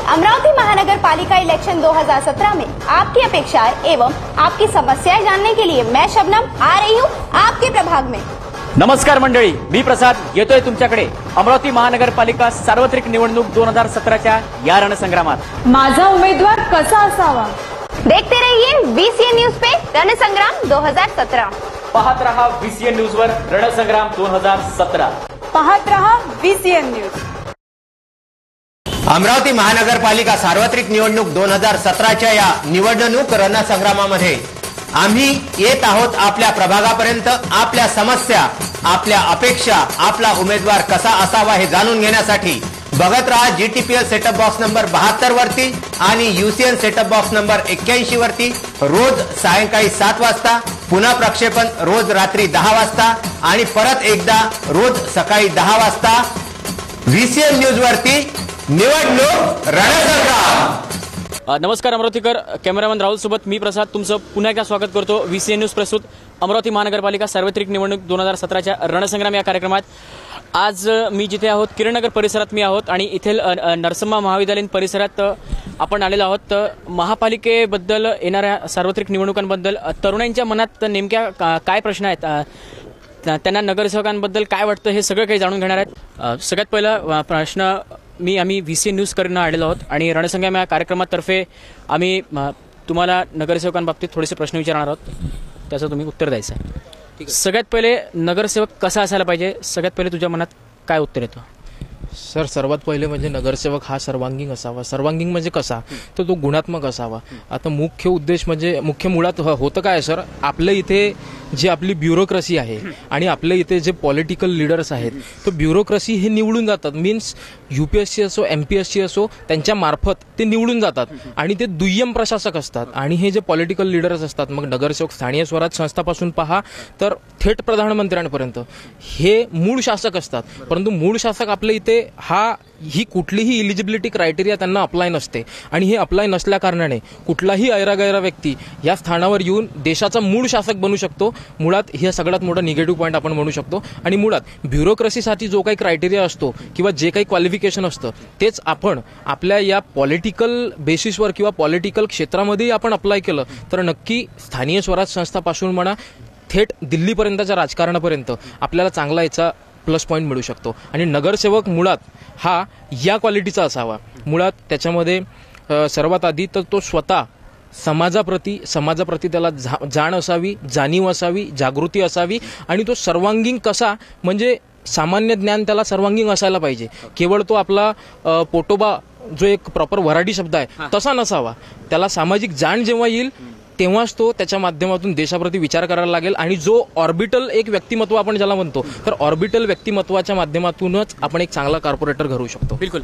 अमरावती महानगर पालिका इलेक्शन 2017 में आपकी अपेक्षाएं एवं आपकी समस्याएं जानने के लिए मैं शबनम आ रही हूं आपके प्रभाग में। नमस्कार मंडळी, मी प्रसाद येतोय तुमच्याकडे अमरावती महानगरपालिका सार्वत्रिक निवडणूक 2017च्या या रणसंग्रामात। माझा उमेदवार कसा असावा? देखते रहिए VCN न्यूज पे रणसंग्राम 2017। पाहत रहा VCN न्यूज वर रणसंग्राम 2017। पाहत रहा VCN न्यूज। अमरावती महानगरपालिका सार्वत्रिक निवडणूक 2017च्या या निवडणूक रणसंग्रामामध्ये आम्ही येत आहोत आपल्या प्रभागापर्यंत। आपल्या समस्या, आपल्या अपेक्षा, आपला उमेदवार कसा असावा हे जाणून घेण्यासाठी बघत रहा GTPL सेटअप बॉक्स नंबर 72 वरती आणि UCN सेटअप बॉक्स नंबर 81 वरती रोज सायंकाळी 7 वाजता, पुन्हा प्रक्षेपण रोज रात्री 10 वाजता आणि परत एकदा रोज सकाळी 10 वाजता VCN न्यूज वरती निवडणूक रणसंग्राम। नमस्कार अमरावतीकर, कॅमेरामन राहुल सोबत मी प्रसाद तुमचं पुन्हा एकदा स्वागत करतो VCN न्यूज प्रस्तुत अमरावती महानगरपालिका सार्वत्रिक निवडणूक 2017च्या रणसंग्राम या कार्यक्रमात। आज मी जिथे आहोत किरणनगर परिसरात मी आहोत आणि इथेल नरसम्मा महाविद्यालयीन परिसरात आपण आलेलो आहोत। महापालिकेबद्दल येणाऱ्या सार्वत्रिक निवडणुकांबद्दल तरुणांच्या मनात नेमक्या काय प्रश्न आहेत, त्यांना नगरसेवकांबद्दल काय वाटतं हे सगळं काही जाणून घेणार आहेत। सगळ्यात पहिला प्रश्न आम्ही VCN न्यूज करणं आलेलो आहोत आणि रणसंग्राम या कार्यक्रमातर्फे आम्ही तुम्हाला नगरसेवकांबाबतीत थोडेसे प्रश्न विचारणार आहोत, त्याचं तुम्ही उत्तर द्यायचं आहे। सगळ्यात पहिले नगरसेवक कसा असायला पाहिजे, सगळ्यात पहिले तुझ्या मनात काय उत्तर येतं? सर, सर्वात पहिले म्हणजे नगरसेवक हा सर्वांगीण असावा। सर्वांगीण म्हणजे कसा, तर तो गुणात्मक असावा। आता मुख्य उद्देश म्हणजे मुख्य मुळात होतं काय सर, आपल्या इथे जी आपली ब्युरोक्रेसी आहे आणि आपल्या इथे जे पॉलिटिकल लीडर्स आहेत, तो ब्युरोक्रेसी हे निवडून जातात। मीन्स UPSC असो MPSC असो, त्यांच्या मार्फत ते निवडून जातात आणि ते दुय्यम प्रशासक असतात। आणि हे जे पॉलिटिकल लीडर्स असतात, मग नगरसेवक स्थानिक स्वराज्य संस्थापासून पहा तर थेट प्रधानमंत्र्यांपर्यंत, हे मूळ शासक असतात। परंतु मूळ शासक आपल्या इथे ही कुठलीही इलिजिबिलिटी क्रायटेरिया त्यांना अप्लाय नसते आणि हे अप्लाय नसल्या कारणाने कुठलाही ऐरागैरा व्यक्ती या स्थानावर येऊन देशाचा मूळ शासक बनू शकतो। मुळात हे सगळ्यात मोठा निगेटिव्ह पॉईंट आपण म्हणू शकतो। आणि मुळात ब्युरोक्रेसीसाठी जो काही क्रायटेरिया असतो किंवा जे काही क्वालिफिकेशन असतं, तेच आपण आपल्या या पॉलिटिकल बेसिसवर किंवा पॉलिटिकल क्षेत्रामध्ये आपण अप्लाय केलं तर नक्की स्थानिक स्वराज्य संस्थापासून म्हणा थेट दिल्लीपर्यंतच्या राजकारणापर्यंत आपल्याला चांगला याचा प्लस पॉईंट मिळू शकतो। आणि नगरसेवक मुळात हा या क्वालिटीचा असावा। मुळात त्याच्यामध्ये सर्वात आधी तर तो स्वतः समाजाप्रती त्याला जाण असावी, जाणीव असावी, जागृती असावी आणि तो सर्वांगीण कसा म्हणजे सामान्य ज्ञान त्याला सर्वांगीण असायला पाहिजे। केवळ तो आपला पोटोबा जो एक प्रॉपर वराडी शब्द आहे तसा नसावा। त्याला सामाजिक जाण जेव्हा येईल तेव्हाच तो त्याच्या माध्यमातून देशाप्रती विचार करायला लागेल। आणि जो ऑर्बिटल एक व्यक्तिमत्व आपण ज्याला म्हणतो, तर ऑर्बिटल व्यक्तिमत्वाच्या माध्यमातूनच आपण एक चांगला कॉर्पोरेटर घडवू शकतो। बिलकुल।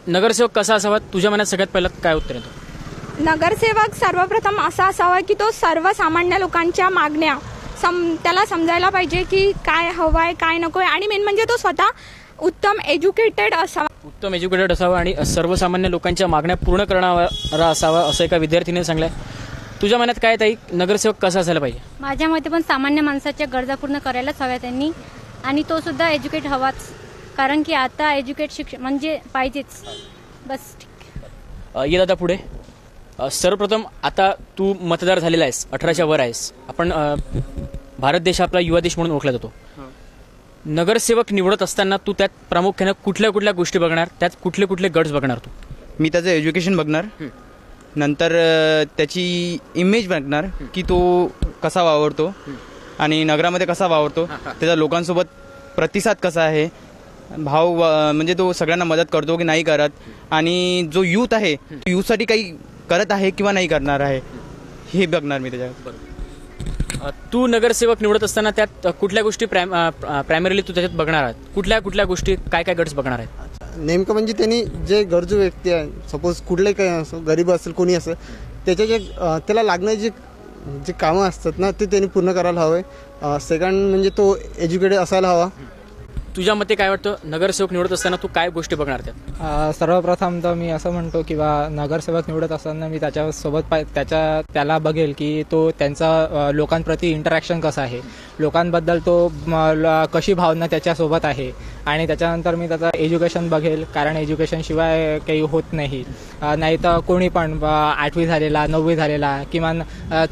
नगरसेवक कसा असावा, तुझ्या मनात सगळ्यात पहिला काय उत्तर येतं? नगरसेवक सर्वप्रथम असा असावा की तो सर्वसामान्य लोकांच्या मागण्या त्याला समजायला पाहिजे की काय हवंय काय नकोय। आणि मेन म्हणजे तो स्वतः उत्तम एज्युकेटेड असावा आणि सर्वसामान्य लोकांच्या मागण्या पूर्ण करणारा असावा, असं एका विद्यार्थीने सांगलंय। तुझ्या मनात काय ताई, नगरसेवक कसा असायला पाहिजे? माझ्या मते पण सामान्य माणसाच्या गरजा पूर्ण करायलाच हव्या त्यांनी आणि तो सुद्धा एज्युकेट हवाच, कारण की आता एज्युकेट शिक्षण म्हणजे पाहिजेच बस। ये दादा पुढे। सर्वप्रथम आता तू मतदार झालेला आहेस, 18च्या वर आहेस। आपण भारत देश आपला युवा देश म्हणून ओळखला जातो। नगरसेवक निवडत असताना तू त्यात प्रामुख्याने कुठल्या कुठल्या गोष्टी बघणार, त्यात कुठले कुठले गट्स बघणार तू? मी त्याचं एज्युकेशन बघणार, नंतर त्याची इमेज बघणार की तो कसा वावरतो आणि नगरामध्ये कसा वावरतो, त्याचा लोकांसोबत प्रतिसाद कसा आहे, भाव म्हणजे तो सगळ्यांना मदत करतो की नाही करत, आणि जो यूथ आहे यूथसाठी काही करत आहे किंवा नाही करणार आहे हे बघणार मी त्याच्यावर। तू नगरसेवक निवडत असताना त्यात कुठल्या गोष्टी प्रायमरीली तू त्याच्यात बघणार आहात, कुठल्या कुठल्या गोष्टी काय काय गट्स बघणार आहेत? नेमकं म्हणजे त्यांनी जे गरजू व्यक्ती आहे, सपोज कुठले काही असो, गरीब असेल कोणी असेल, त्याच्या जे त्याला लागणारे जे कामं असतात ना ते त्यांनी पूर्ण करायला हवे। सेकंड म्हणजे तो एज्युकेटेड असायला हवा। तुझ्या मते काय वाटतं, नगरसेवक निवडत असताना तू काय गोष्टी बघणार त्यात? सर्वप्रथम तर मी असं म्हणतो की नगरसेवक निवडत असताना मी त्याच्यासोबत त्याला बघेल की तो त्यांचा लोकांप्रती इंटरॅक्शन कसं आहे, लोकांबद्दल तो कशी भावना त्याच्यासोबत आहे. आणि त्याच्यानंतर मी त्याचं एज्युकेशन बघेल, कारण एज्युकेशनशिवाय काही होत नाही. नाही तर कोणी पण 8वी झालेला, 9वी झालेला, किमान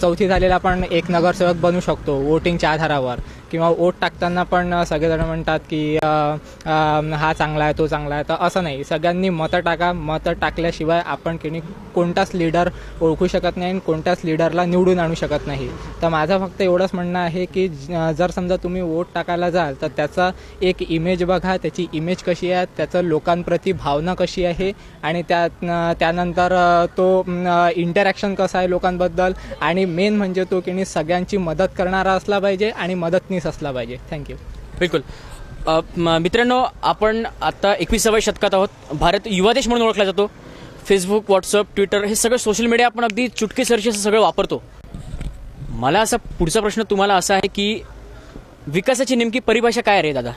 4थी झालेला पण एक नगरसेवक बनू शकतो वोटिंगच्या आधारावर. किंवा वोट टाकताना पण सगळेजण म्हणतात की हा चांगला आहे, तो चांगला आहे. तर असं नाही, सगळ्यांनी मतं टाका. मतं टाकल्याशिवाय आपण कोणताच लीडर ओळखू शकत नाही आणि कोणत्याच लीडरला निवडून आणू शकत नाही. तर माझं फक्त एवढंच म्हणणं आहे की जर समजा तुम्ही वोट टाकायला जाल तर त्याचा एक इमेज बघा, त्याची इमेज कशी आहे, त्याचं लोकांप्रती भावना कशी आहे, आणि त्यानंतर तो इंटरॅक्शन कसं आहे लोकांबद्दल, आणि मेन म्हणजे तो की सगळ्यांची मदत करणारा असला पाहिजे आणि मदतनीस असला पाहिजे. थँक्यू. बिलकुल. मित्रांनो, आपण आता 21व्या शतकात आहोत. भारत युवा देश म्हणून ओळखला जातो. फेसबुक, व्हॉट्सअप, ट्विटर हे सगळं सोशल मीडिया आपण अगदी चुटकीसरशी असं सगळं वापरतो. मला असा पुढचा प्रश्न तुम्हाला असा आहे की विकासाची नेमकी परिभाषा काय रे दादा?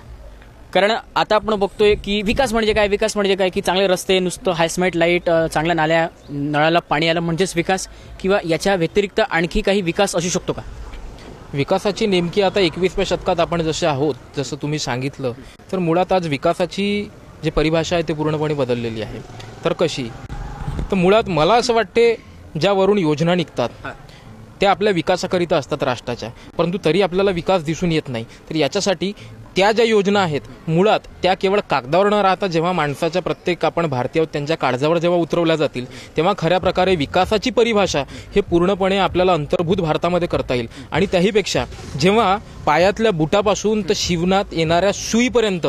कारण आता आपण बघतोय की विकास म्हणजे काय, विकास म्हणजे काय, की चांगले रस्ते, नुसतं हायस्मार्ट लाईट, चांगल्या नाल्या, नळाला पाणी आलं म्हणजेच विकास, किंवा याच्या व्यतिरिक्त आणखी काही विकास असू शकतो का? विकासाची नेमकी आता 21व्या शतकात आपण जसे आहोत, जसं तुम्ही सांगितलं, तर मुळात आज विकासाची जी परिभाषा आहे ती पूर्णपणे बदललेली आहे. तर कशी? तर मुळात मला असं वाटते, ज्यावरून योजना निघतात त्या आपल्या विकासाकरिता असतात राष्ट्राच्या, परंतु तरी आपल्याला विकास दिसून येत नाही. तर याच्यासाठी त्या ज्या योजना आहेत मुळात त्या केवळ कागदावर न राहता जेव्हा माणसाच्या प्रत्येक आपण भारतीय त्यांच्या काळजावर जेव्हा उतरवल्या जातील तेव्हा खऱ्या प्रकारे विकासाची परिभाषा हे पूर्णपणे आपल्याला अंतर्भूत भारतामध्ये करता येईल. आणि त्याहीपेक्षा जेव्हा पायातल्या बुटापासून तर शिवणात येणाऱ्या सुईपर्यंत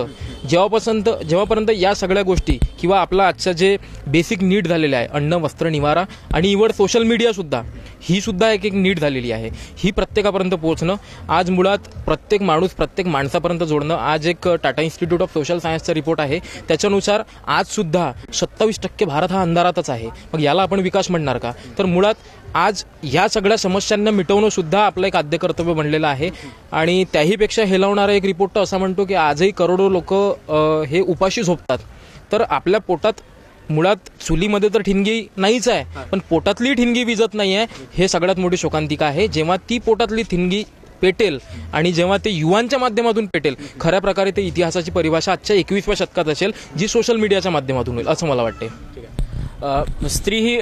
जेव्हापर्यंत या सगळ्या गोष्टी किंवा आपला आजचं जे बेसिक नीड झालेलं आहे, अन्न, वस्त्र, निवारा आणि इव्हन सोशल मीडियासुद्धा, ही सुद्धा एक नीड झालेली आहे. ही प्रत्येकापर्यंत पोहोचणं, आज मुळात प्रत्येक माणूस प्रत्येक माणसापर्यंत जोडणं. आज एक टाटा इन्स्टिट्यूट ऑफ सोशल सायन्सचा रिपोर्ट आहे, त्याच्यानुसार आज सुद्धा 27% भारत हा अंधारातच आहे. मग याला आपण विकास म्हणणार का? तर मुळात आज ह्या सगळ्या समस्यांना मिटवणं सुद्धा आपलं एक आद्य कर्तव्य बनलेलं आहे. आणि त्याहीपेक्षा हेलावणारा एक रिपोर्ट तर असा म्हणतो की आजही करोडो लोक हे उपाशी झोपतात. तर आपल्या पोटात मुळात चुलीमध्ये तर ठिणगी नाहीच आहे, पण पोटातली ठिणगी विजत नाही आहे, हे सगळ्यात मोठी शोकांतिका आहे. जेव्हा ती पोटातली ठिणगी पेटेल आणि जेव्हा ते युवांच्या माध्यमातून पेटेल, खऱ्या प्रकारे ते इतिहासाची परिभाषा आजच्या 21व्या शतकात असेल, जी सोशल मीडियाच्या माध्यमातून होईल, असं मला वाटते. स्त्री ही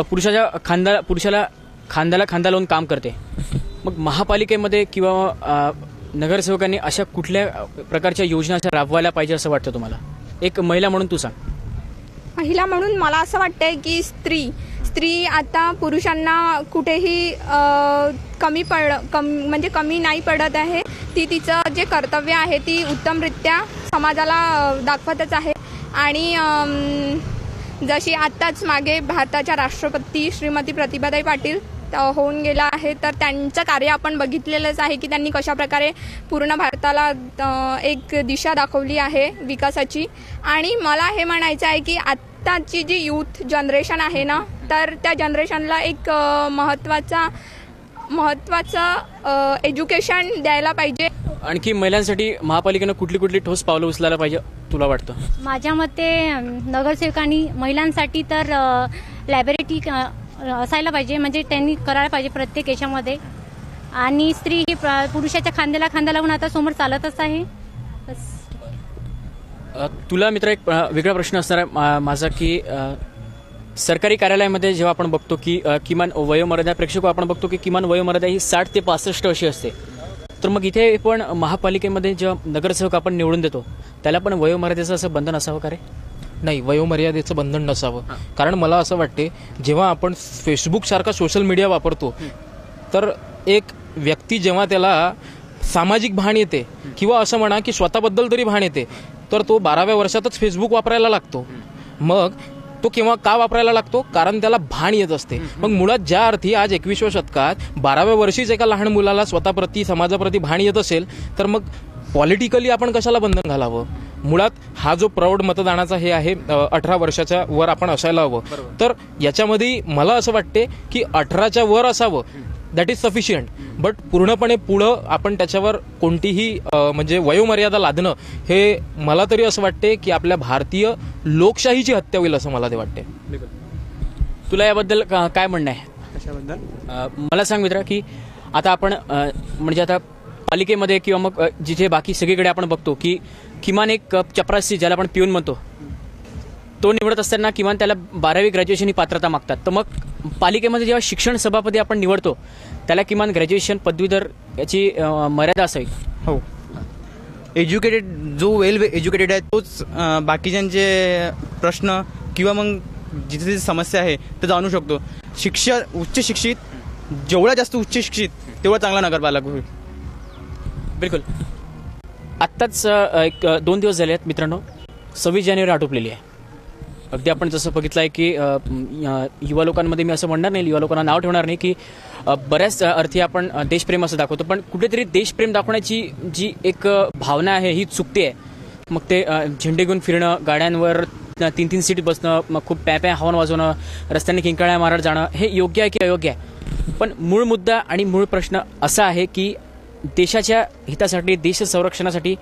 पुरुषाला खांद्याला खांदा लावून काम करते. मग महापालिकेमध्ये किंवा नगरसेवकांनी अशा कुठल्या प्रकारच्या योजना अशा राबवायला पाहिजे असं वाटतं तुम्हाला? एक महिला म्हणून तू सांग. महिला म्हणून मला असं वाटतंय की स्त्री आता पुरुषांना कुठेही कमी नाही पडत आहे. ती तिचं जे कर्तव्य आहे ती उत्तमरित्या समाजाला दाखवतच आहे. आणि जशी आत्ताच मागे भारताच्या राष्ट्रपती श्रीमती प्रतिभाताई पाटील होऊन गेला आहे, तर त्यांचं कार्य आपण बघितलेलंच आहे की त्यांनी कशा प्रकारे पूर्ण भारताला एक दिशा दाखवली आहे विकासाची. आणि मला हे म्हणायचं आहे की आत्ताची जी यूथ जनरेशन आहे ना, तर त्या जनरेशनला एक महत्वाचं एज्युकेशन द्यायला पाहिजे. आणखी महिलांसाठी महापालिकेनं कुठली ठोस पावलं उचलायला पाहिजे तुला वाटतं? माझ्या मते नगरसेवकांनी महिलांसाठी तर लायब्ररी असायला पाहिजे, म्हणजे त्यांनी करायला पाहिजे प्रत्येक याच्यामध्ये. आणि स्त्री ही पुरुषाच्या खांद्याला खांदा लावून आता समोर चालतच आहे. बस. तुला मित्र एक वेगळा प्रश्न असणार आहे माझा की सरकारी कार्यालयामध्ये जेव्हा आपण बघतो की किमान वयोमर्यादा, प्रेक्षक आपण बघतो की किमान वयोमर्यादा ही 60 ते 65 अशी असते. तर मग इथे पण महापालिकेमध्ये जेव्हा नगरसेवक आपण निवडून देतो त्याला पण वयोमर्यादेचं असं बंधन असावं का रे? नाही, वयोमर्यादेचं बंधन नसावं. कारण मला असं वाटते, जेव्हा आपण फेसबुक सारखा सोशल मीडिया वापरतो तर एक व्यक्ती जेव्हा त्याला सामाजिक भान येते किंवा असं म्हणा की स्वतःबद्दल तरी भान येते, तर तो 12व्या वर्षातच फेसबुक वापरायला लागतो. मग तो केव्हा का वापरायला लागतो? कारण त्याला भान येत असते. मग मुळात ज्या अर्थी आज 21व्या शतकात 12व्या वर्षीच एका लहान मुलाला स्वतःप्रती समाजाप्रती भान येत असेल, तर मग पॉलिटिकली आपण कशाला बंधन घालावं? मुळात हा जो प्रौढ मतदानाचा हे आहे 18 वर्षाच्या वर आपण असायला हवं. तर याच्यामध्ये मला असं वाटते की 18च्या वर असावं. That is sufficient. बट पूर्णपणे पुढं आपण त्याच्यावर कोणतीही म्हणजे वयोमर्यादा लादणं हे मला तरी असं वाटते की आपल्या भारतीय लोकशाहीची हत्या होईल असं मला ते वाटते. तुला याबद्दल काय म्हणणं आहे? कशाबद्दल? मला सांग मित्रा की आता आपण म्हणजे आता पालिकेमध्ये किंवा मग जिथे बाकी सगळीकडे आपण बघतो की किमान एक चपरासी ज्याला आपण पिऊन म्हणतो तो निवडत असताना किमान त्याला 12वी ग्रॅज्युएशन ही पात्रता मागतात. तर मग पालिकेमध्ये जेव्हा शिक्षण सभापती आपण निवडतो त्याला किमान ग्रॅज्युएशन पदवीधर याची मर्यादा असावी. हो, एज्युकेटेड जो वेल एज्युकेटेड आहे तोच बाकीच्यांचे प्रश्न किंवा मग जिथे जिथे समस्या आहे ते जाणू शकतो. उच्च शिक्षित जेवढा जास्त उच्च शिक्षित तेवढा चांगला नगरपालक होईल. बिलकुल. आत्ताच एक 2 दिवस झाले आहेत मित्रांनो, 26 जानेवारी आटोपलेली आहे. अगदी आपण जसं बघितलं आहे की युवा लोकांमध्ये मी असं म्हणणार नाही, युवा लोकांना नाव ठेवणार नाही की बऱ्याच अर्थी आपण देशप्रेम असं दाखवतो, पण कुठेतरी देशप्रेम दाखवण्याची जी एक भावना आहे ही चुकते आहे. मग ते झेंडे घेऊन फिरणं, गाड्यांवर 3-3 सीट बसणं, मग खूप पॅ हॉर्न वाजवणं, रस्त्याने किंकाळ्या मारत जाणं हे योग्य आहे की अयोग्य आहे? पण मूळ मुद्दा आणि मूळ प्रश्न असा आहे की देशाच्या हितासाठी, देश संरक्षणासाठी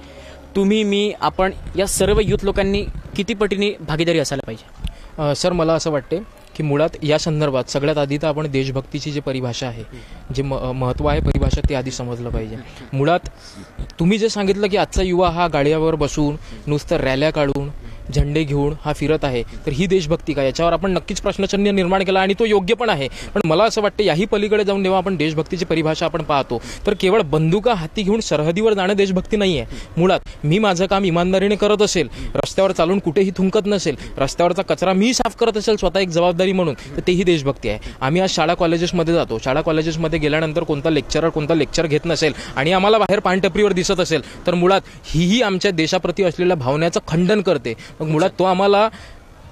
तुम्ही, मी, आपण या सर्व युथ लोकांनी किती पटीने भागीदारी असायला पाहिजे? सर मला असं वाटते की मुळात या संदर्भात सगळ्यात आधी तर आपण देशभक्तीची जी परिभाषा आहे, जे महत्त्व आहे परिभाषा, ते आधी समजलं पाहिजे. मुळात तुम्ही जे सांगितलं की आजचा युवा हा गाड्यावर बसून नुसतं रॅल्या काढून झेंडे घेऊन हा फिरत आहे, तर ही देशभक्ती का? याच्यावर आपण नक्कीच प्रश्नचिन्ह निर्माण केला आणि तो योग्य पण आहे. पण मला असं वाटतं याही पलीकडे जाऊन जेव्हा आपण देशभक्तीची परिभाषा आपण पाहतो तर केवळ बंदुका हाती घेऊन सरहदीवर जाणं देशभक्ती नाही आहे. मुळात मी माझं काम इमानदारीने करत असेल, रस्त्यावर चालून कुठेही थुंकत नसेल, रस्त्यावरचा कचरा मी साफ करत असेल स्वतः एक जबाबदारी म्हणून, तर तेही देशभक्ती आहे. आम्ही आज शाळा कॉलेजेसमध्ये जातो, शाळा कॉलेजेसमध्ये गेल्यानंतर कोणता लेक्चर घेत नसेल आणि आम्हाला बाहेर पानटपरीवर दिसत असेल तर मुळात ही आमच्या देशाप्रती असलेल्या भावनेचं खंडन करते. मग मुळात तो आम्हाला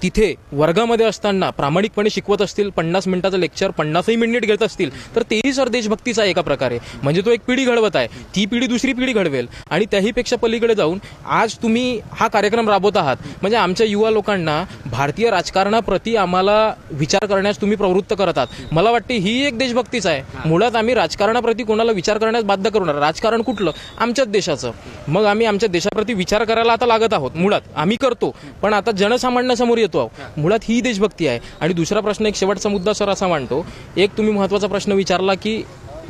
तिथे वर्गामध्ये असताना प्रामाणिकपणे शिकवत असतील, 50 मिनिटाचं लेक्चर 50ही मिनिट घेत असतील, तर तेही सर देशभक्तीचा एका प्रकारे. म्हणजे तो एक पिढी घडवत आहे, ती पिढी दुसरी पिढी घडवेल. आणि त्याहीपेक्षा पलीकडे जाऊन आज तुम्ही हा कार्यक्रम राबवत आहात, म्हणजे आमच्या युवा लोकांना भारतीय राजकारणाप्रती आम्हाला विचार करण्यास तुम्ही प्रवृत्त करत आहात. मला वाटते ही एक देशभक्तीच आहे. मुळात आम्ही राजकारणाप्रती कोणाला विचार करण्यास बाध्य करू. राजकारण कुठलं? आमच्याच देशाचं. मग आम्ही आमच्या देशाप्रती विचार करायला आता लागत आहोत. मुळात आम्ही करतो, पण आता जनसामान्यासमोर येतो. मुळात ही देशभक्ती आहे. आणि दुसरा प्रश्न, एक शेवटचा मुद्दा सर असा मांडतो, एक तुम्ही महत्वाचा प्रश्न विचारला की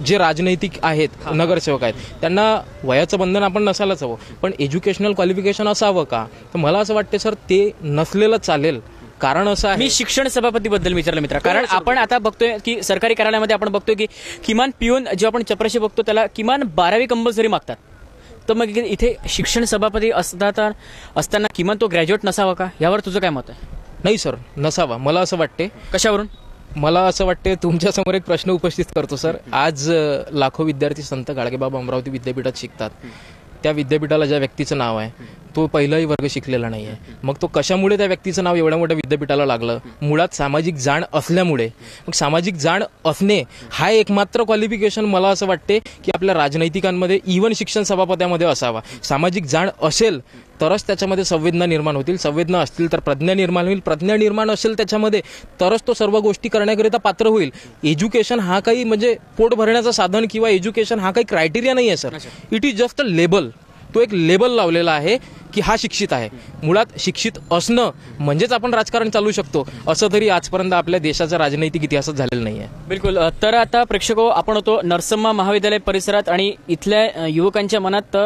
जे राजनैतिक आहेत, नगरसेवक आहेत, त्यांना वयाचं बंधन आपण नसायलाच हवं, पण एज्युकेशनल क्वालिफिकेशन असावं का? तर मला असं वाटतं सर ते नसलेलं चालेल. कारण असं आहे, मी शिक्षण सभापतीबद्दल विचारलं मित्रा, कारण आपण आता बघतोय की सरकारी कार्यालयामध्ये आपण बघतोय की किमान पिऊन जेव्हा आपण चपराशी बघतो त्याला किमान 12वी कंपल्सरी मागतात. तर मग इथे शिक्षण सभापती असताना किमान तो ग्रॅज्युएट नसावा का? यावर तुझं काय मत आहे? नाही सर, नसावा. मला असं वाटते. कशावरून? मला असं वाटते तुमच्या समोर एक प्रश्न उपस्थित करतो सर. आज लाखो विद्यार्थी संत गाडगेबाबा अमरावती विद्यापीठात शिकतात. त्या विद्यापीठाला ज्या व्यक्तीचं नाव आहे तो पहिलाही वर्ग शिकलेला नाही आहे. मग तो कशामुळे त्या व्यक्तीचं नाव एवढ्या मोठ्या विद्यापीठाला लागलं? मुळात सामाजिक जाण असल्यामुळे. मग सामाजिक जाण असणे हा एकमात्र क्वालिफिकेशन मला असं वाटते की आपल्या राजनैतिकांमध्ये, इव्हन शिक्षण सभापत्यामध्ये असावा. सामाजिक जाण असेल तरच त्याच्यामध्ये संवेदना निर्माण होतील, संवेदना असतील तर प्रज्ञा निर्माण होईल, प्रज्ञा निर्माण असेल त्याच्यामध्ये तरच तो सर्व गोष्टी करण्याकरिता पात्र होईल. एज्युकेशन हा काही म्हणजे पोट भरण्याचं साधन किंवा एज्युकेशन हा काही क्रायटेरिया नाही आहे sir. It is just a label. तो एक लेबल लावलेला आहे की हा शिक्षित आहे. मुळात शिक्षित असणं म्हणजेच आपण राजकारण चालू शकतो असं तरी आजपर्यंत आपल्या देशाचा राजनैतिक इतिहासात झालेला नाही आहे. बिलकुल. तर आता प्रेक्षको, आपण होतो नरसम्मा महाविद्यालय परिसरात आणि इथल्या युवकांच्या मनात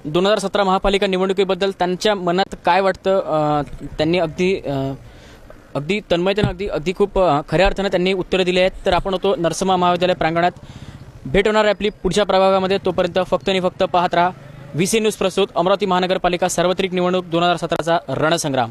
2017 महापालिका निवडणुकीबद्दल त्यांच्या मनात काय वाटतं, त्यांनी अगदी तन्मयतेनं, अगदी खूप खऱ्या अर्थानं त्यांनी उत्तरं दिली आहेत. तर आपण होतो नरसम्मा महाविद्यालय प्रांगणात. भेट होणार आहे आपली पुढच्या प्रभागामध्ये. तोपर्यंत फक्त आणि फक्त पाहत राहा VC न्यूज प्रस्तुत अमरावती महानगरपालिका सार्वत्रिक निवडणूक 2017चा रणसंग्राम.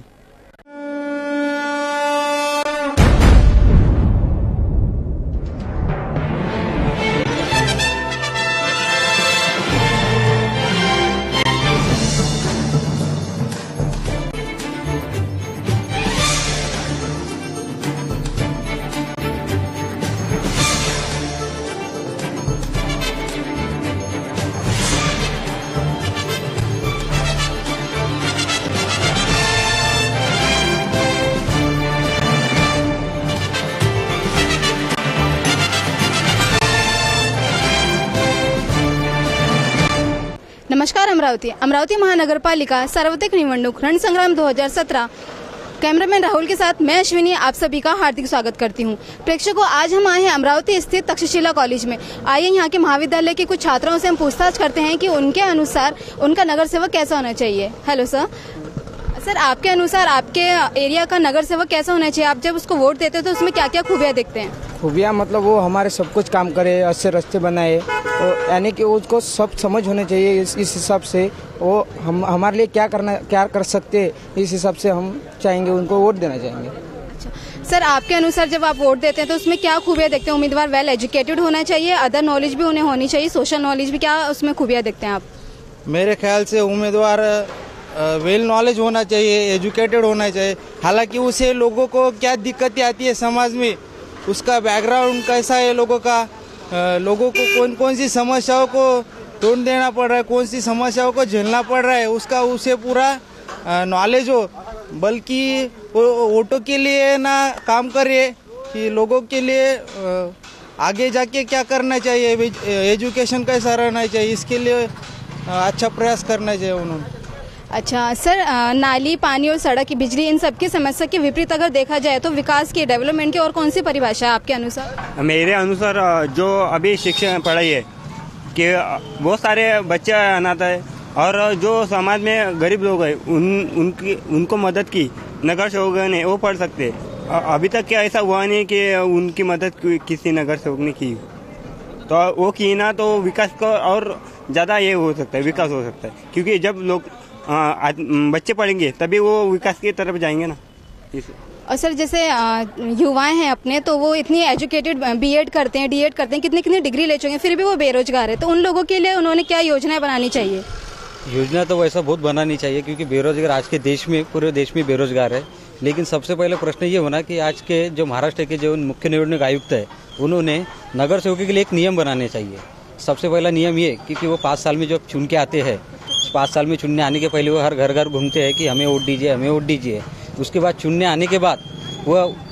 नमस्कार अमरावती महानगरपालिका सार्वत्रिक निवडणूक रणसंग्राम 2017 कैमरामैन राहुल के साथ मैं अश्विनी आप सभी का हार्दिक स्वागत करती हूं। प्रेक्षकों, आज हम आए हैं अमरावती स्थित तक्षशिला कॉलेज में। आइए यहाँ के महाविद्यालय के कुछ छात्राओं से हम पूछताछ करते हैं कि उनके अनुसार उनका नगर सेवक कैसा होना चाहिए। हेलो सर, आपके अनुसार आपके एरिया का नगर सेवक कैसा होना चाहिए? आप जब उसको वोट देते हो तो उसमें क्या क्या खूबियाँ देखते हैं? खूबियाँ मतलब वो हमारे सब कुछ काम करे, अच्छे रास्ते बनाए, यानी कि उसको सब समझ होने चाहिए। इस हिसाब से वो हमारे लिए क्या कर सकते हैं, इस हिसाब से हम चाहेंगे उनको वोट देना चाहेंगे। अच्छा सर, आपके अनुसार जब आप वोट देते हैं तो उसमें क्या खूबियाँ देखते हैं? उम्मीदवार वेल एजुकेटेड होना चाहिए, अदर नॉलेज भी उन्हें होनी चाहिए, सोशल नॉलेज भी, क्या उसमें खूबियाँ देखते हैं आप? मेरे ख्याल से उम्मीदवार वेल नॉलेज होना चाहिए, एजुकेटेड होना चाहिए। हालांकि उसे लोगों को क्या दिक्कतें आती है समाज में, उसका बैकग्राउंड कैसा है, लोगों को कौन कौन सी समस्याओं को तोड़ देना पड़ रहा है, कौन सी समस्याओं को झेलना पड़ रहा है, उसका उसे पूरा नॉलेज हो। बल्कि वोटों के लिए ना काम करे कि लोगों के लिए आगे जाके क्या करना चाहिए, एजुकेशन कैसा रहना चाहिए, इसके लिए अच्छा प्रयास करना चाहिए उन्होंने। अच्छा सर, नाली, पानी और सड़क की बिजली, इन सब की समस्या के विपरीत अगर देखा जाए तो विकास की, डेवलपमेंट की और कौन सी परिभाषा है आपके अनुसार? मेरे अनुसार जो अभी शिक्षा पढ़ाई है कि बहुत सारे बच्चे अनाथ है और जो समाज में गरीब लोग हैं उनको मदद की नगर सेवक ने वो पढ़ सकते। अभी तक क्या ऐसा हुआ नहीं कि उनकी मदद किसी नगर सेवक ने की, तो वो की ना तो विकास को और ज़्यादा ये हो सकता है, विकास हो सकता है। क्योंकि जब लोग बच्चे पढ़ेंगे तभी वो विकास की तरफ जाएंगे ना। और सर जैसे युवाएं हैं अपने, तो वो इतनी एजुकेटेड बीएड करते हैं, डीएड करते हैं, कितनी डिग्री ले चुके हैं, फिर भी वो बेरोजगार है, तो उन लोगों के लिए उन्होंने क्या योजनाएं बनानी चाहिए? योजना तो वैसा बहुत बनानी चाहिए क्योंकि बेरोजगार आज के देश में, पूरे देश में बेरोजगार है। लेकिन सबसे पहले प्रश्न ये होना कि आज के जो महाराष्ट्र के जो मुख्य निवडणूक आयुक्त है उन्होंने नगर सेवकों के लिए एक नियम बनाने चाहिए। सबसे पहला नियम ये क्योंकि वो 5 साल में जो चुन के आते हैं, 5 साल में चुनने आने के पहले वो हर घर घूमते हैं कि हमें वोट दीजिए, हमें वोट दीजिए। उसके बाद चुनने आने के बाद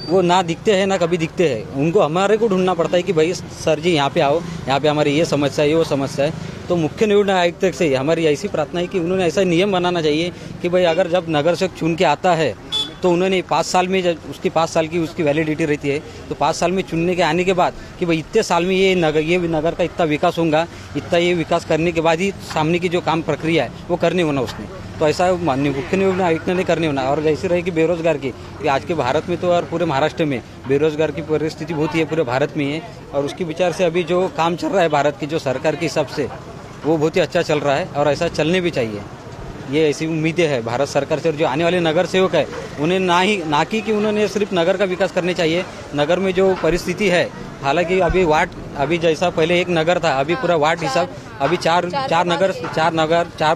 वो ना दिखते हैं ना कभी दिखते हैं, उनको हमारे को ढूंढना पड़ता है कि भाई सर जी यहाँ पे आओ, यहाँ पे हमारी ये समस्या है, ये वो समस्या है। तो मुख्य निवडणूक आयुक्त से हमारी ऐसी प्रार्थना है कि उन्होंने ऐसा नियम बनाना चाहिए कि भाई अगर जब नगर सेवक चुन के आता है तो उन्होंने 5 साल में, जब उसकी 5 साल की उसकी वैलिडिटी रहती है, तो 5 साल में चुनने के आने के बाद कि भाई इतने साल में ये नगर का इतना विकास होगा, इतना ये विकास करने के बाद ही सामने की जो काम प्रक्रिया है वो करने होना उसने। तो ऐसा मुख्य निवडणूक आयुक्त ने करने होना। और जैसी रहेगी बेरोजगार की, कि आज के भारत में तो और पूरे महाराष्ट्र में बेरोजगार की परिस्थिति बहुत ही है, पूरे भारत में है। और उसके विचार से अभी जो काम चल रहा है भारत की जो सरकार के हिसाब से, वो बहुत ही अच्छा चल रहा है और ऐसा चलने भी चाहिए। ये ऐसी उम्मीदें है भारत सरकार से। और जो आने वाले नगर सेवक है उन्हें ना कि उन्होंने सिर्फ नगर का विकास करने चाहिए, नगर में जो परिस्थिति है, हालांकि अभी जैसा पहले एक नगर था, अभी पूरा वार्ड हिसाब, अभी चार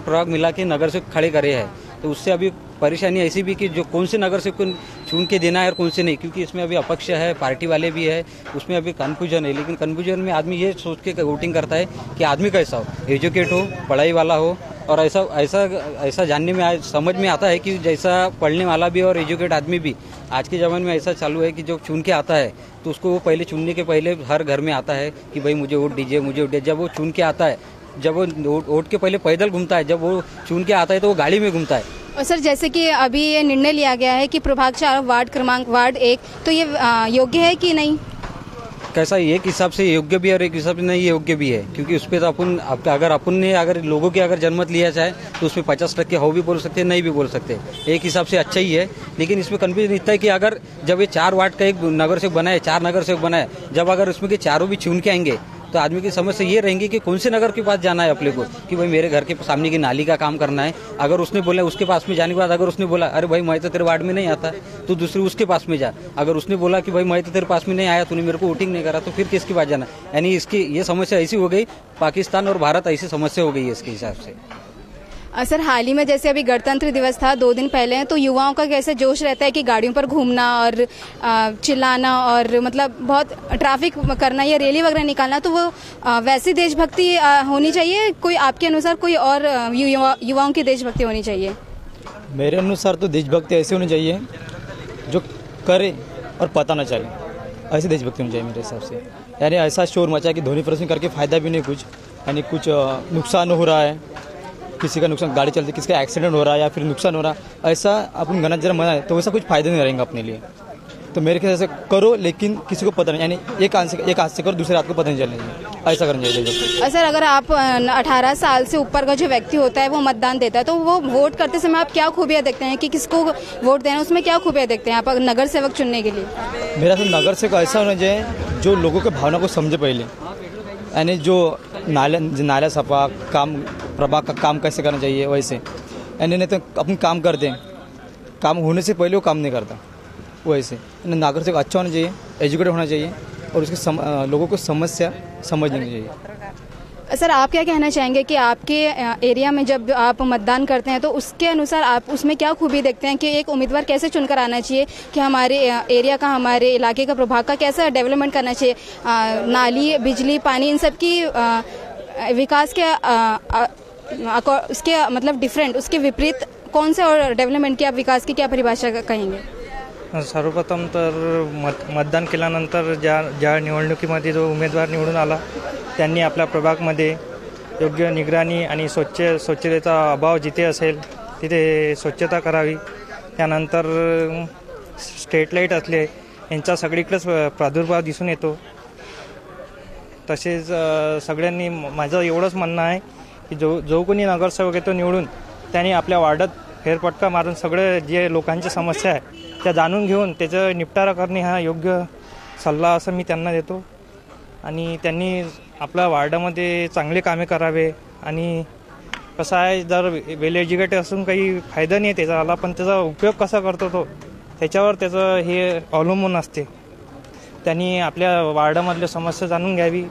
प्रभाग मिला के नगर सेवक खड़े करे हैं। तो उससे अभी परेशानी ऐसी भी कि जो कौन से नगर सेवक को चुन के देना है और कौन से नहीं, क्योंकि इसमें अभी अपक्ष है, पार्टी वाले भी है, उसमें अभी कन्फ्यूजन है। लेकिन कन्फ्यूजन में आदमी ये सोच के वोटिंग करता है कि आदमी कैसा हो, एजुकेट हो, पढ़ाई वाला हो। और ऐसा जानने में समझ में आता है कि जैसा पढ़ने वाला भी और एजुकेट आदमी भी आज के ज़माने में ऐसा चालू है कि जो चुन के आता है तो उसको वो पहले चुनने के पहले हर घर में आता है कि भाई मुझे वोट दीजिए, मुझे वोट दीजिए। जब वो चुन के आता है, जब वो वोट के पहले पैदल घूमता है, जब वो चुन के आता है तो वो गाड़ी में घूमता है। और सर जैसे कि अभी ये निर्णय लिया गया है कि प्रभाग 4 वार्ड 1, तो ये योग्य है कि नहीं? कैसा, एक हिसाब से योग्य भी है और एक हिसाब से नहीं योग्य भी है, क्योंकि उस पर तो अगर लोगों के अगर जनमत लिया जाए तो उसमें 50% हो भी बोल सकते हैं, नहीं भी बोल सकते। एक हिसाब से अच्छा ही है, लेकिन इसमें कन्फ्यूजन इतना है कि अगर जब ये 4 वार्ड का एक नगर सेवक बनाए, 4 नगर सेवक बनाए, जब अगर उसमें के चारों भी चुन के आएंगे तो आदमी की समस्या ये रहेंगी कि कौन से नगर के पास जाना है अपने को, कि भाई मेरे घर के सामने की नाली का काम करना है। अगर उसने बोला, उसके पास में जाने के बाद अगर उसने बोला अरे भाई मैं तो तेरे वार्ड में नहीं आता, तो दूसरे उसके पास में जा। अगर उसने बोला कि भाई मैं तो तेरे पास में नहीं आया, तूने मेरे को वोटिंग नहीं करा, तो फिर किसके पास जाना? यानी इसकी ये समस्या ऐसी हो गई, पाकिस्तान और भारत ऐसी समस्या हो गई है इसके हिसाब से। सर हाल ही में जैसे अभी गणतंत्र दिवस था 2 दिन पहले, तो युवाओं का कैसे जोश रहता है कि गाड़ियों पर घूमना और चिल्लाना और मतलब बहुत ट्रैफिक करना या रैली वगैरह निकालना, तो वो वैसी देशभक्ति होनी चाहिए कोई, आपके अनुसार कोई और युवाओं की देशभक्ति होनी चाहिए? मेरे अनुसार तो देशभक्ति ऐसी होनी चाहिए जो करे और पता ना चले, ऐसी देशभक्ति होनी चाहिए मेरे हिसाब से। यानी ऐसा शोर मचा कि ध्वनि प्रदर्शन करके फायदा भी नहीं कुछ, यानी कुछ नुकसान हो रहा है, किसी का नुकसान, गाड़ी चलती किसी का एक्सीडेंट हो रहा है या फिर नुकसान हो रहा है, ऐसा अपन गलत जरा मना है तो वैसा कुछ फायदा नहीं रहेगा अपने लिए। तो मेरे ख्याल से करो लेकिन किसी को पता नहीं, यानी एक हाथ से करो दूसरे हाथ को पता नहीं चलना चाहिए, ऐसा करना चाहिए। सर अगर आप 18 साल से ऊपर का जो व्यक्ति होता है वो मतदान देता है तो वो वोट करते समय आप क्या खूबियाँ देखते हैं कि किसको वोट देना, उसमें क्या खूबियाँ देखते हैं आप नगर सेवक चुनने के लिए? मेरा तो नगर सेवक ऐसा होना चाहिए जो लोगों के भावना को समझे पहले, यानी जो नाला सफा काम प्रभाग का काम कैसे करना चाहिए वैसे, यानी नहीं तो अपन काम करते हैं, काम होने से पहले वो काम नहीं करता वैसे। नागरिक से अच्छा होना चाहिए, एजुकेटेड होना चाहिए और उसके लोगों को समस्या समझनी चाहिए। सर आप क्या कहना चाहेंगे कि आपके एरिया में जब आप मतदान करते हैं तो उसके अनुसार आप उसमें क्या खूबी देखते हैं कि एक उम्मीदवार कैसे चुनकर आना चाहिए कि हमारे एरिया का, हमारे इलाके का, प्रभाग का कैसा डेवलपमेंट करना चाहिए, नाली, बिजली, पानी, इन सब की विकास के उसके मतलब डिफरेंट, उसके विपरीत कौन से और डेव्हलपमेंट की आप विकास की क्या परिभाषा कहेंगे? सर्वप्रथम तर मतदान केल्यानंतर ज्या निवडणुकीमध्ये जो उमेदवार निवडून आला त्यांनी आपल्या प्रभागमध्ये योग्य निगराणी आणि स्वच्छतेचा अभाव जिथे असेल तिथे स्वच्छता करावी। त्यानंतर स्ट्रीट लाईट असले यांचा सगळीकडेच प्रादुर्भाव दिसून येतो। तसेच सगळ्यांनी माझं एवढंच म्हणणं आहे की जो कोणी नगरसेवक येतो निवडून त्यांनी आपल्या वार्डात फेरफटका मारून सगळे जे लोकांच्या समस्या आहे त्या जाणून घेऊन त्याचं निपटारा करणे हा योग्य सल्ला असं मी त्यांना देतो। आणि त्यांनी आपल्या वार्डामध्ये चांगले कामे करावे। आणि कसं आहे, जर वेल एज्युकेटेड असून काही फायदा नाही त्याचा आला, पण त्याचा उपयोग कसा करतो तो त्याच्यावर त्याचं हे अवलंबून असते। त्यांनी आपल्या वार्डामधल्या समस्या जाणून घ्यावी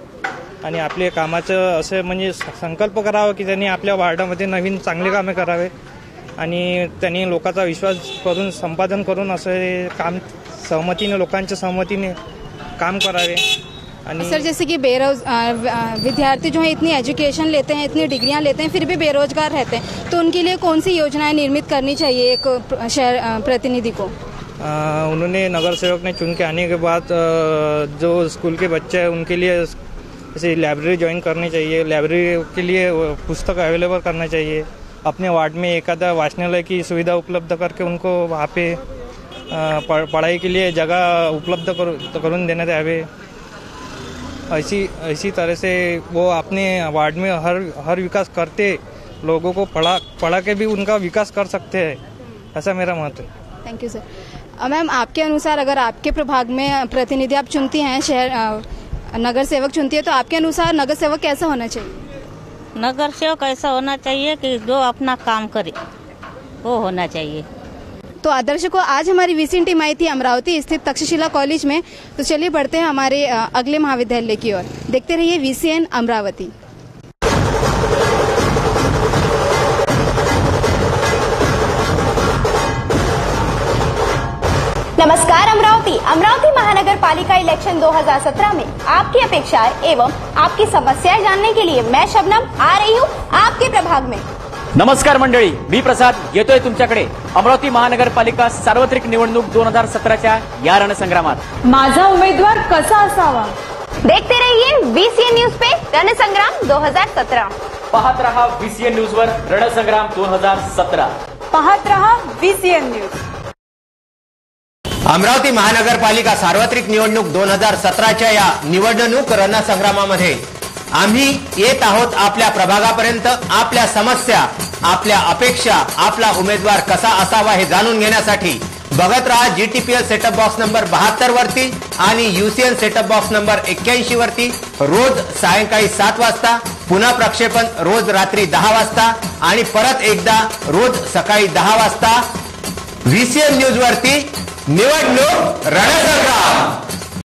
आणि आपल्या कामाचं असं म्हणजे संकल्प करावा की त्यांनी आपल्या वार्डामध्ये नवीन चांगले कामे करावे आणि त्यांनी लोकांचा विश्वास करून संपादन करून असे काम सहमतीने, लोकांच्या सहमतीने काम करावे। सर जैसे कि विद्यार्थी जो है इतनी एजुकेशन लेते हैं, इतनी डिग्रियां लेते हैं, फिर भी बेरोजगार रहते हैं, तो उनके लिए कौन सी योजनाएं निर्मित करनी चाहिए एक शहर प्रतिनिधि को? उन्होंने नगर सेवक ने चुन के आने के बाद जो स्कूल के बच्चे हैं उनके लिए जैसे लाइब्रेरी ज्वाइन करनी चाहिए, लाइब्रेरी के लिए पुस्तक अवेलेबल करना चाहिए। अपने वार्ड में एखादा वाचनालय की सुविधा उपलब्ध करके उनको वहाँ पे पढ़ाई के लिए जगह उपलब्ध करून देण्यात यावे। ऐसी तरह से वो अपने वार्ड में हर विकास करते, लोगों को पढ़ा के भी उनका विकास कर सकते हैं, ऐसा मेरा मत है। Thank you sir. मैम आपके अनुसार अगर आपके प्रभाग में प्रतिनिधि आप चुनती हैं, शहर नगर सेवक चुनती है, तो आपके अनुसार नगर सेवक कैसा होना चाहिए? नगर सेवक ऐसा होना चाहिए कि जो अपना काम करे वो होना चाहिए। तो दर्शकों आज हमारी वीसीएन टीम आई थी अमरावती स्थित तक्षशिला कॉलेज में। तो चलिए बढ़ते हैं हमारे अगले महाविद्यालय की ओर। देखते रहिए वीसीएन अमरावती। नमस्कार अमरावती महानगर पालिका इलेक्शन 2017 में आपकी अपेक्षाएं एवं आपकी समस्याएं जानने के लिए मैं शबनम आ रही हूं आपके प्रभाग में। नमस्कार मंडळी, मी प्रसाद येतोय तुमच्याकडे अमरावती महानगरपालिका सार्वत्रिक निवडणूक 2017च्या या रणसंग्रामात। माझा उमेदवार कसा असावा? देखते रहिए वीसीएन न्यूज पे रणसंग्राम 2017। पाहत रहा वीसीएन न्यूज वर रणसंग्राम 2017। पाहत रहा वीसीएन न्यूज। अमरावती महानगरपालिका सार्वत्रिक निवडणूक 2017च्या या निवडणूक रणसंग्रामामध्ये आम्ही येत आहोत आपल्या प्रभागापर्यंत। आपल्या समस्या, आपल्या अपेक्षा, आपला उमेदवार कसा असावा हे जाणून घेण्यासाठी बघत रहा जीटीपीएल सेटअप बॉक्स नंबर 72 वरती आणि यूसीएन सेटअप बॉक्स नंबर 81 वरती रोज सायंकाळी 7 वाजता, पुन्हा प्रक्षेपण रोज रात्री 10 वाजता आणि परत एकदा रोज सकाळी 10 वाजता वीसीएन न्यूज वरती निवडणूक रणसंग्राम।